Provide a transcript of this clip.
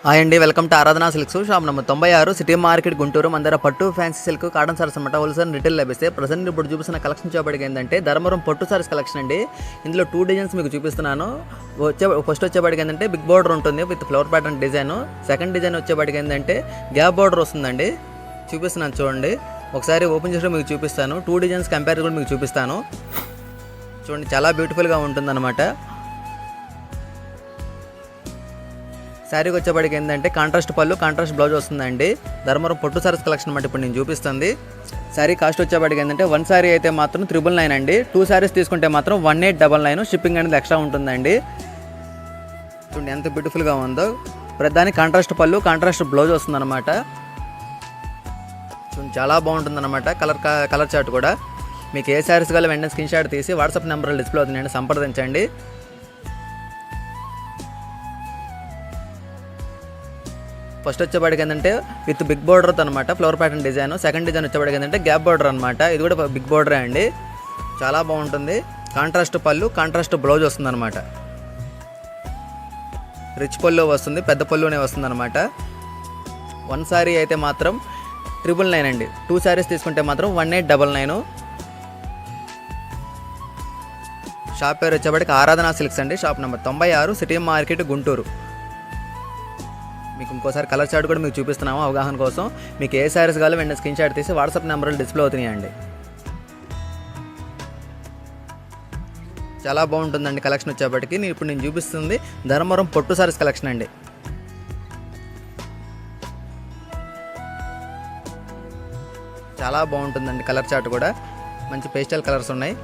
Hi అండి, welcome to ఆరాధన silks. Shop number 96, city market, Guntur. మన దగ్గర పట్టు, ఫ్యాన్సీ సిల్క్, కాటన్ సారీస్ అనమాట హోల్సేల్ రిటైల్ లభిస్తాయి. ప్రజెంట్ ఇప్పుడు చూపిస్తున్న కలెక్షన్ చూపడికి ఏంటంటే ధర్మవరం పట్టు సారీస్ కలెక్షన్ అండి. ఇందులో 2 డిజైన్స్ మీకు చూపిస్తున్నాను. ఫస్ట్ వచ్చేపాటికి ఏంటంటే బిగ్ బార్డర్ ఉంటుంది with flower pattern design. Second design వచ్చేపాటికి ఏంటంటే గ్యాప్ బార్డర్ వస్తుందండి. చూపిస్తున్నాను చూడండి. ఒకసారి ఓపెన్ చేసి మీకు చూపిస్తాను. 2 డిజైన్స్ కంపేర్ కూడా మీకు చూపిస్తాను. చూడండి, చాలా బ్యూటిఫుల్గా ఉంటుందన్నమాట. శారీకి వచ్చేప్పటికి ఏంటంటే కాంట్రాస్ట్ పళ్ళు, కాంట్రాస్ట్ బ్లౌజ్ వస్తుందండి. ధర్మవరం పట్టు సారీస్ కలెక్షన్ అన్నమాట ఇప్పుడు నేను చూపిస్తుంది. శారీ కాస్ట్ వచ్చేప్పటికి ఏంటంటే 1 శారీ అయితే మాత్రం 999 అండి. 2 శారీస్ తీసుకుంటే మాత్రం 1899. షిప్పింగ్ అనేది ఎక్స్ట్రా ఉంటుందండి. చూడండి ఎంత బ్యూటిఫుల్గా ఉందో. ప్రధాని కాంట్రాస్ట్ పళ్ళు, కాంట్రాస్ట్ బ్లౌజ్ వస్తుందన్నమాట. చూడండి చాలా బాగుంటుందన్నమాట. కలర్ చార్ట్ కూడా మీకు ఏ శారీస్ కావాలో వెంటనే స్క్రీన్ షాట్ తీసి వాట్సాప్ నెంబర్లో డిస్ప్లే అవుతుందండి, సంప్రదించండి. ఫస్ట్ వచ్చేపాటికి ఏంటంటే విత్ బిగ్ బార్డర్ అనమాట, flower pattern design. Second design వచ్చేపాటికి ఏంటంటే గ్యాప్ బార్డర్ అనమాట. ఇది కూడా బిగ్ బార్డరే అండి, చాలా బాగుంటుంది. కాంట్రాస్ట్ పళ్ళు, కాంట్రాస్ట్ బ్లౌజ్ వస్తుంది అనమాట. రిచ్ పళ్ళు వస్తుంది, పెద్ద పళ్ళునే వస్తుంది అనమాట. 1 శారీ అయితే మాత్రం 999 అండి. 2 శారీస్ తీసుకుంటే మాత్రం 1899. షాప్ పేరు వచ్చేపాటికి ఆరాధన సిల్క్స్ అండి. Shop number 96, city market, Guntur. మీకు ఇంకోసారి కలర్ చార్ట్ కూడా మీకు చూపిస్తున్నాము అవగాహన కోసం. మీకు ఏ శారీస్ కావాలో వెంటనే స్క్రీన్ షాట్ తీసి వాట్సాప్ నెంబర్లో డిస్ప్లే అవుతున్నాయండి. చాలా బాగుంటుందండి కలెక్షన్ వచ్చేప్పటికి. ఇప్పుడు నేను చూపిస్తుంది ధర్మవరం పట్టు సారీస్ కలెక్షన్ అండి. చాలా బాగుంటుందండి కలర్ చార్ట్ కూడా. మంచి పేస్టల్ కలర్స్ ఉన్నాయి.